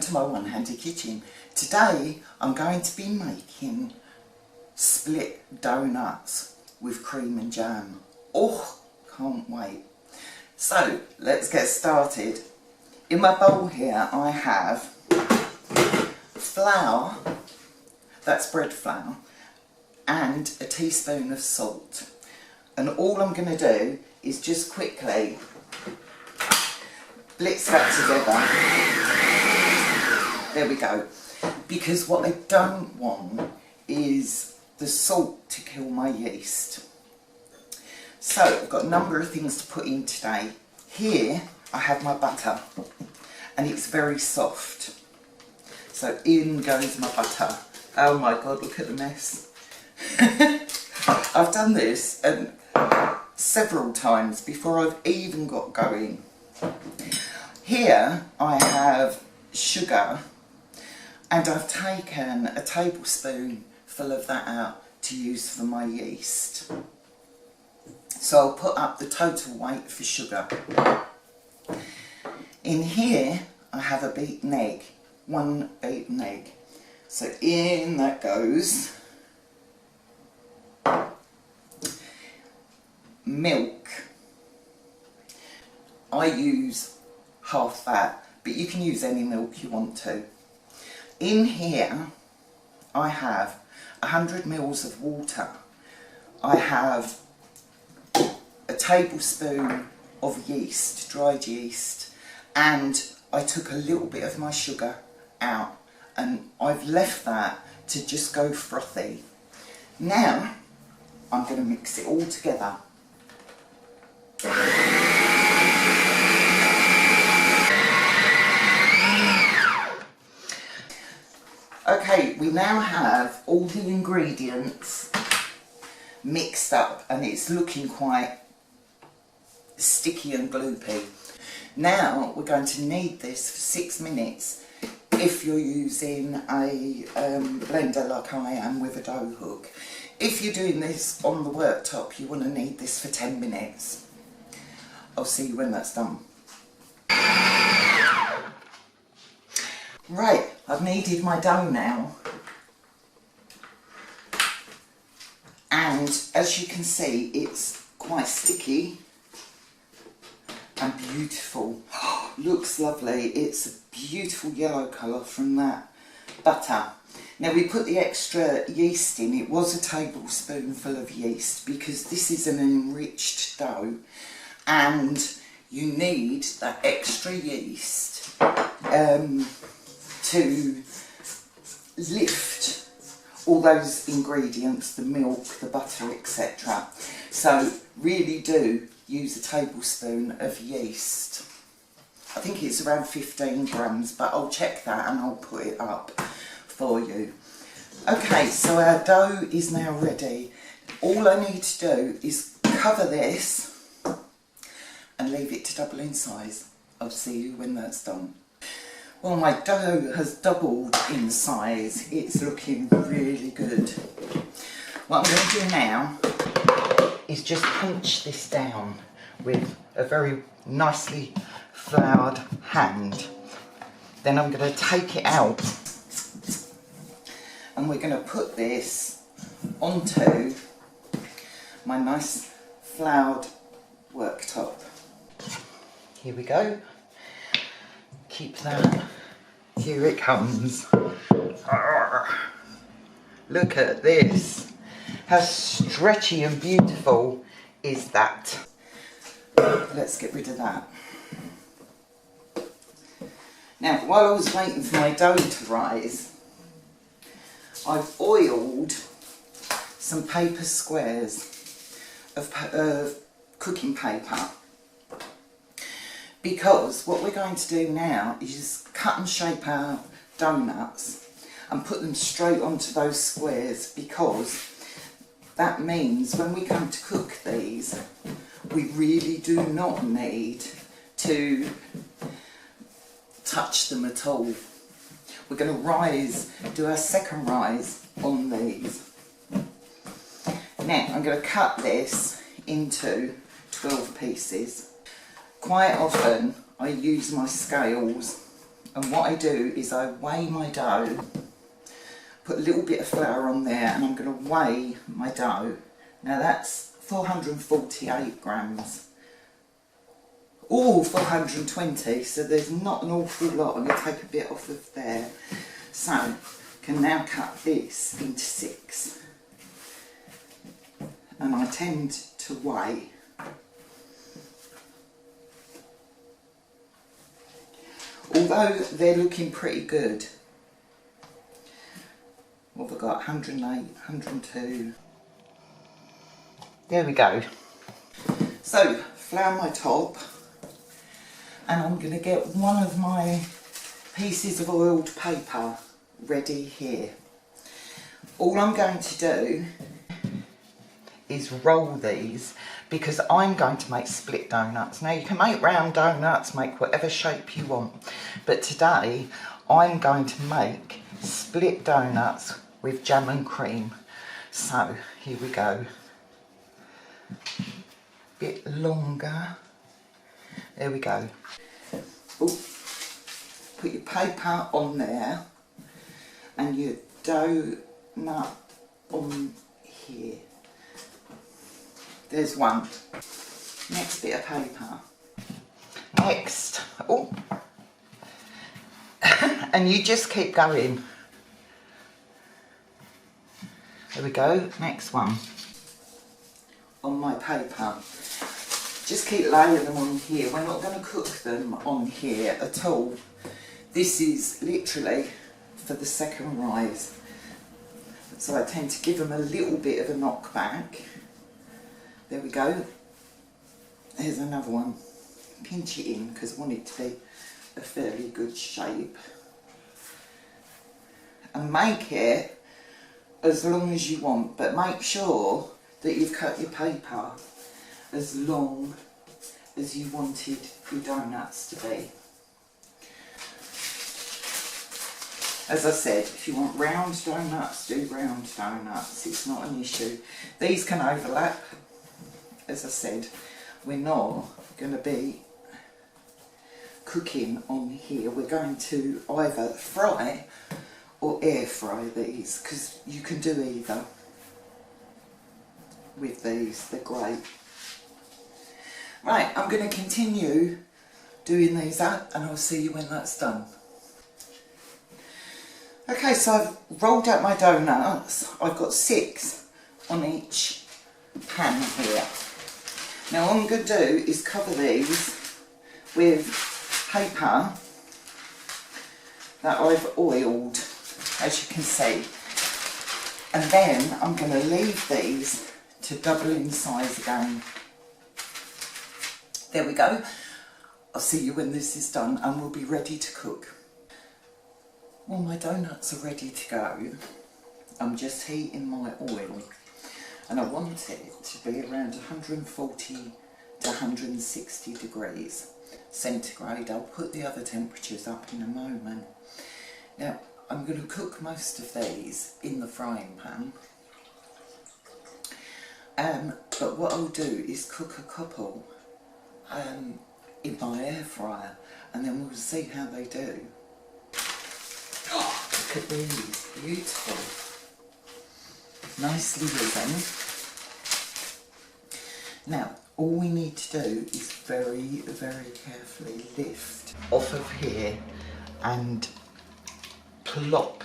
to my one-handed kitchen. Today I'm going to be making split doughnuts with cream and jam. Oh, can't wait. So let's get started. In my bowl here I have flour, that's bread flour, and a teaspoon of salt. And all I'm going to do is just quickly blitz that together. There we go. Because what I don't want is the salt to kill my yeast. So I've got a number of things to put in today. Here I have my butter and it's very soft. So in goes my butter. Oh my god, look at the mess. I've done this several times before I've even got going. Here I have sugar and I've taken a tablespoon full of that out to use for my yeast. So I'll put up the total weight for sugar. In here I have a beaten egg, one beaten egg. So in that goes milk. I use half that, but you can use any milk you want to. In here I have 100 ml of water. I have a tablespoon of yeast, dried yeast, and I took a little bit of my sugar out and I've left that to just go frothy. Now I'm going to mix it all together. Okay, we now have all the ingredients mixed up and it's looking quite sticky and gloopy. Now we're going to knead this for 6 minutes if you're using a blender like I am with a dough hook. If you're doing this on the worktop, you want to knead this for 10 minutes. I'll see you when that's done. Right, I've kneaded my dough now. And as you can see, it's quite sticky and beautiful. Looks lovely. It's a beautiful yellow colour from that butter. Now we put the extra yeast in. It was a tablespoonful of yeast because this is an enriched dough and you need that extra yeast to lift all those ingredients, the milk, the butter, etc. So really do use a tablespoon of yeast. I think it's around 15 grams, but I'll check that and I'll put it up for you. Okay, so our dough is now ready. All I need to do is cover this and leave it to double in size. I'll see you when that's done. Well, my dough has doubled in size. It's looking really good. What I'm going to do now is just punch this down with a very nicely floured hand. Then I'm going to take it out and we're going to put this onto my nice floured worktop. Here we go. Keep that. Here it comes. Look at this. How stretchy and beautiful is that? Let's get rid of that. Now, while I was waiting for my dough to rise, I've oiled some paper squares of cooking paper. Because what we're going to do now is cut and shape our doughnuts and put them straight onto those squares, because that means when we come to cook these, we really do not need to touch them at all. We're going to do our second rise on these. Now I'm going to cut this into 12 pieces. Quite often I use my scales And what I do is I weigh my dough, put a little bit of flour on there, and I'm going to weigh my dough. Now that's 448 grams. Oh, 420, so there's not an awful lot. I'm going to take a bit off of there. So, I can now cut this into 6. And I tend to weigh. Although they're looking pretty good. What have I got? 108, 102. There we go. So, flour my top. And I'm going to get one of my pieces of oiled paper ready here. All I'm going to do is roll these, because I'm going to make split donuts. Now you can make round donuts, make whatever shape you want, but today I'm going to make split donuts with jam and cream. So here we go. Bit longer. There we go. Ooh. Put your paper on there and your donut on here. There's one. Next bit of paper. Next. Oh. And you just keep going. There we go. Next one. On my paper. Just keep laying them on here. We're not going to cook them on here at all. This is literally for the second rise. So I tend to give them a little bit of a knockback. There we go. Here's another one. Pinch it in because I want it to be a fairly good shape. And make it as long as you want, but make sure that you've cut your paper as long as you wanted your donuts to be. As I said, if you want round donuts, do round donuts. It's not an issue. These can overlap. As I said, we're not going to be cooking on here. We're going to either fry or air fry these, because you can do either with these. They're great. Right, I'm going to continue doing these up and I'll see you when that's done. Okay, so I've rolled out my donuts. I've got 6 on each pan here. Now what I'm going to do is cover these with paper that I've oiled, as you can see. And then I'm going to leave these to double in size again. There we go. I'll see you when this is done and we'll be ready to cook. Well, my donuts are ready to go. I'm just heating my oil and I want it to be around 140 to 160 degrees centigrade. I'll put the other temperatures up in a moment. Now, I'm going to cook most of these in the frying pan. But what I'll do is cook a couple in my air fryer and then we'll see how they do. Oh, look at these, beautiful. Nicely ribboned. Now, all we need to do is very, very carefully lift off of here and plop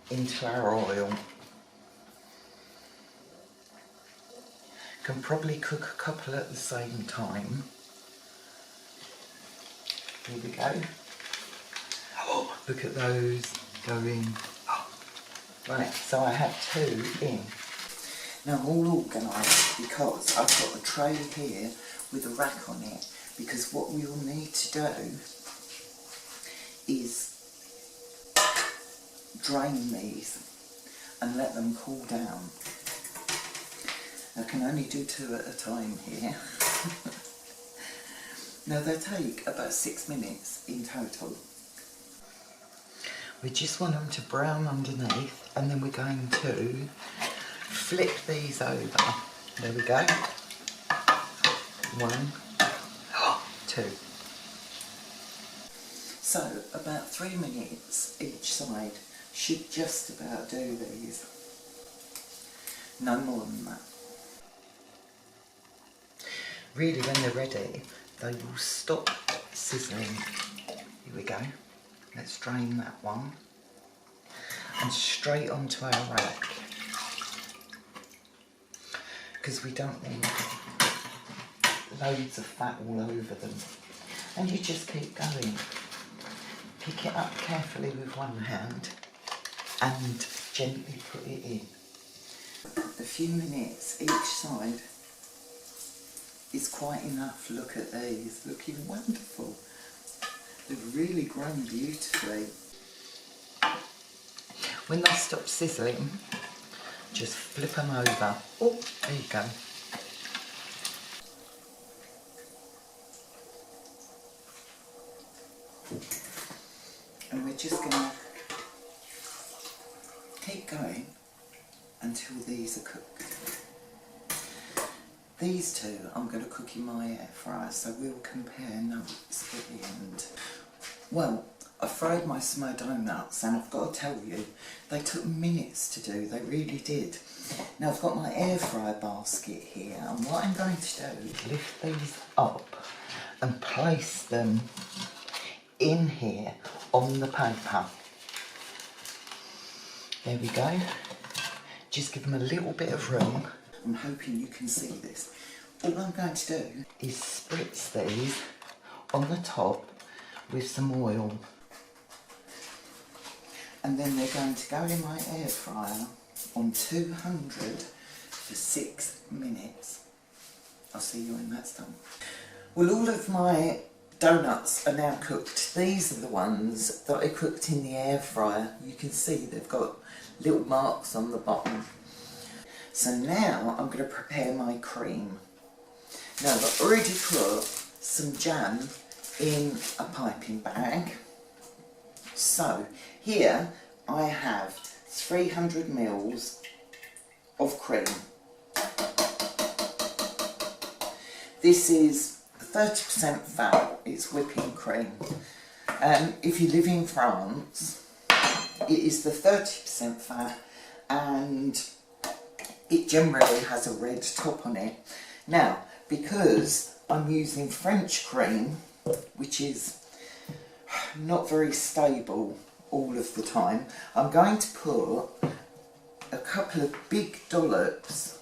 into our oil. Can probably cook a couple at the same time. Here we go. Oh, look at those going. Oh. Right, so I have 2 in. Now I'm all organised because I've got a tray here with a rack on it, because what we will need to do is drain these and let them cool down. I can only do 2 at a time here. Now they take about 6 minutes in total. We just want them to brown underneath and then we're going to flip these over. There we go. 1, 2. So about 3 minutes each side should just about do these. No more than that. Really, when they're ready, they will stop sizzling. Here we go. Let's drain that one. And straight onto our rack. Because we don't want loads of fat all over them. And you just keep going. Pick it up carefully with one hand and gently put it in. A few minutes each side is quite enough. Look at these, looking wonderful. They've really grown beautifully. When they stop sizzling, just flip them over. Oh, there you go. And we're just going to keep going until these are cooked. These two I'm going to cook in my air fryer, so we'll compare notes at the end. Well, I fried my small doughnuts, and I've got to tell you, they took minutes to do, they really did. Now I've got my air fryer basket here, and what I'm going to do is lift these up and place them in here on the paper. There we go. Just give them a little bit of room. I'm hoping you can see this. All I'm going to do is spritz these on the top with some oil. And then they're going to go in my air fryer on 200 for 6 minutes. I'll see you when that's done. Well, all of my doughnuts are now cooked. These are the ones that I cooked in the air fryer. You can see they've got little marks on the bottom. So now I'm going to prepare my cream. Now I've already put some jam in a piping bag. So here I have 300 ml of cream. This is 30% fat, it's whipping cream. If you live in France, it is the 30% fat, and it generally has a red top on it. Now, because I'm using French cream, which is not very stable all of the time, I'm going to put a couple of big dollops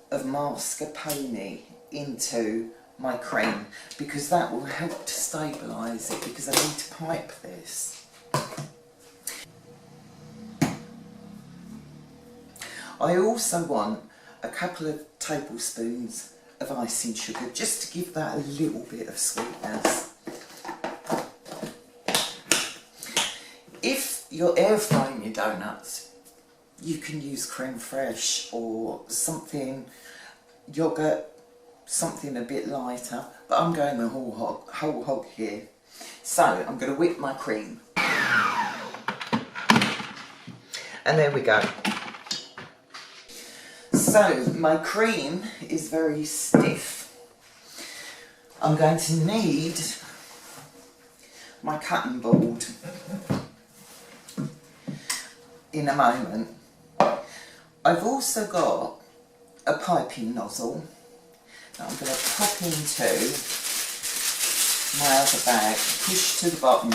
of mascarpone into my cream, because that will help to stabilise it, because I need to pipe this. I also want a couple of tablespoons of icing sugar, just to give that a little bit of sweetness. If you're air frying your doughnuts, you can use creme fraiche or something, yogurt, something a bit lighter, but I'm going the whole hog here. So I'm going to whip my cream. And there we go. So my cream is very stiff. I'm going to need my cutting board in a moment. I've also got a piping nozzle that I'm going to pop into my other bag, push to the bottom,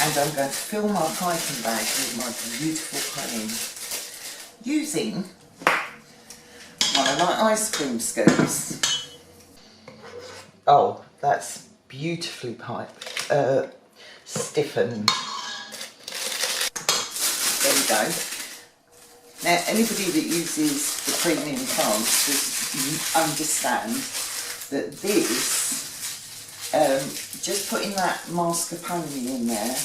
and I'm going to fill my piping bag with my beautiful cream using one of my ice cream scoops. Oh, that's beautifully stiffened. There we go. Now, anybody that uses the cream in France will understand that this, just putting that mascarpone in there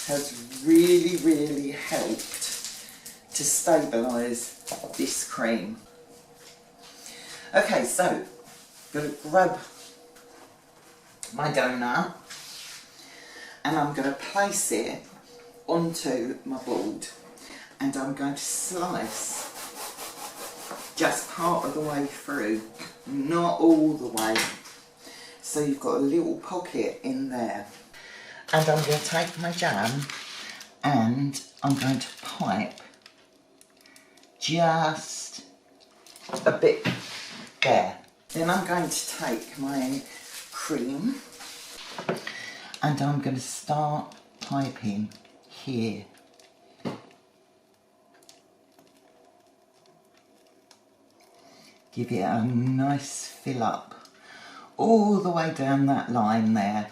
has really, really helped to stabilise this cream. Okay, so I'm going to grab my doughnut and I'm going to place it onto my board, and I'm going to slice just part of the way through, not all the way. so you've got a little pocket in there. And I'm going to take my jam and I'm going to pipe just a bit there. Then I'm going to take my cream and I'm going to start piping here. Give it a nice fill up all the way down that line there.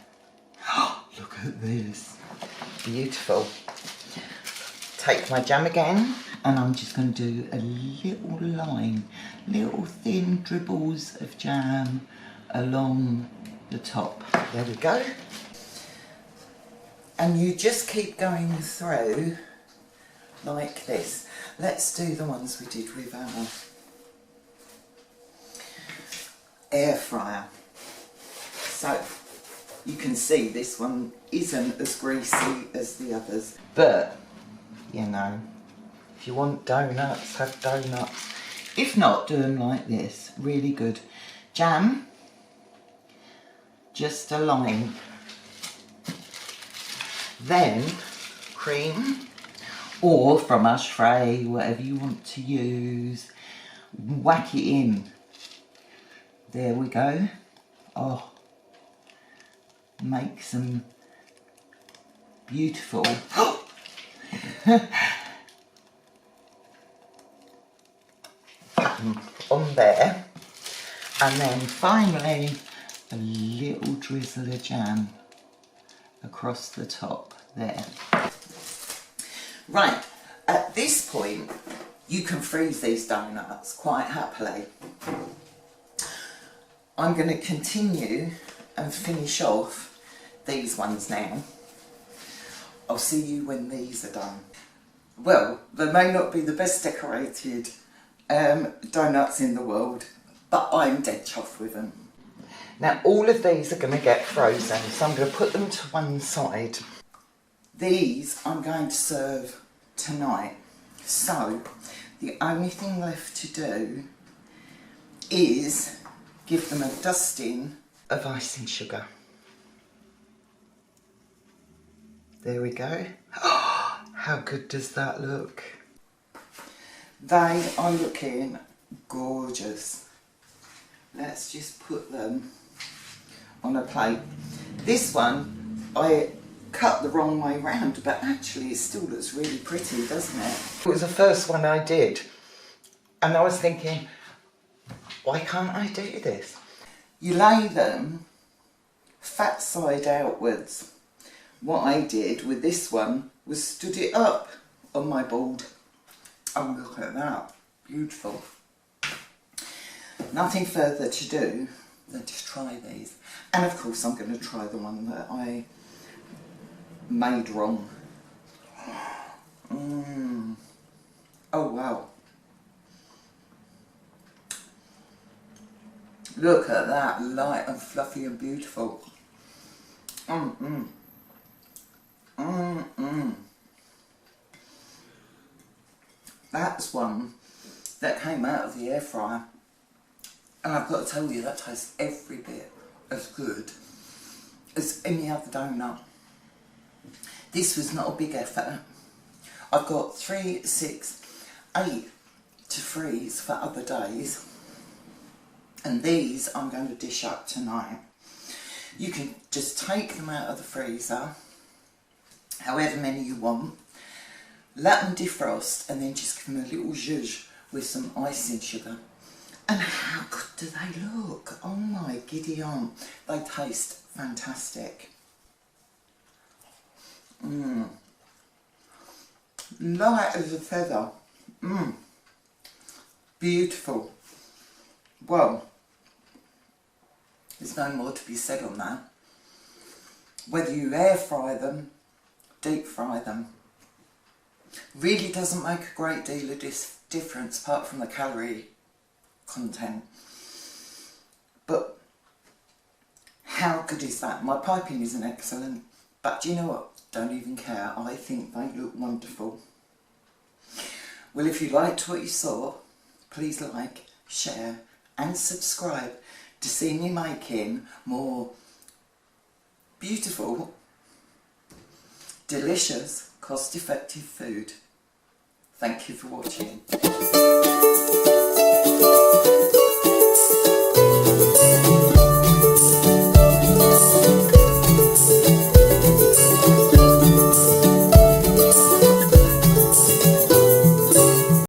Oh, look at this. Beautiful. Take my jam again and I'm just going to do a little line, little thin dribbles of jam along the top. There we go. And you just keep going through like this. Let's do the ones we did with our air fryer. So you can see this one isn't as greasy as the others, but you know, if you want donuts, have donuts. If not, do them like this. Really good. Jam, just a line. Then cream or fromage frais, whatever you want to use. Whack it in. There we go. Oh, make some beautiful on there. And then finally a little drizzle of jam across the top there. Right, at this point you can freeze these donuts quite happily. I'm going to continue and finish off these ones now. I'll see you when these are done. Well, they may not be the best decorated donuts in the world, but I'm dead chuffed with them. Now all of these are going to get frozen, so I'm going to put them to one side. These I'm going to serve tonight, so the only thing left to do is give them a dusting of icing sugar. There we go. Oh, how good does that look? They are looking gorgeous. Let's just put them on a plate. This one I cut the wrong way round, but actually it still looks really pretty, doesn't it? It was the first one I did, and I was thinking, why can't I do this? You lay them fat side outwards. What I did with this one was stood it up on my board. Oh, look at that. Beautiful. Nothing further to do than to try these. And of course I'm going to try the one that I made wrong. Oh wow. Look at that, light and fluffy and beautiful. That's one that came out of the air fryer. And I've got to tell you, that tastes every bit as good as any other donut. This was not a big effort. I've got 3, 6, 8 to freeze for other days. And these I'm going to dish up tonight. You can just take them out of the freezer, however many you want, let them defrost and then just give them a little zhuzh with some icing sugar. And how good do they look? Oh my giddy aunt. They taste fantastic. Light as a feather. Beautiful. Well, there's no more to be said on that. Whether you air fry them, deep fry them, really doesn't make a great deal of difference apart from the calorie content. But how good is that? My piping isn't excellent, but do you know what? Don't even care. I think they look wonderful. Well, if you liked what you saw, please like, share and subscribe to see me making more beautiful, delicious, cost-effective food. Thank you for watching.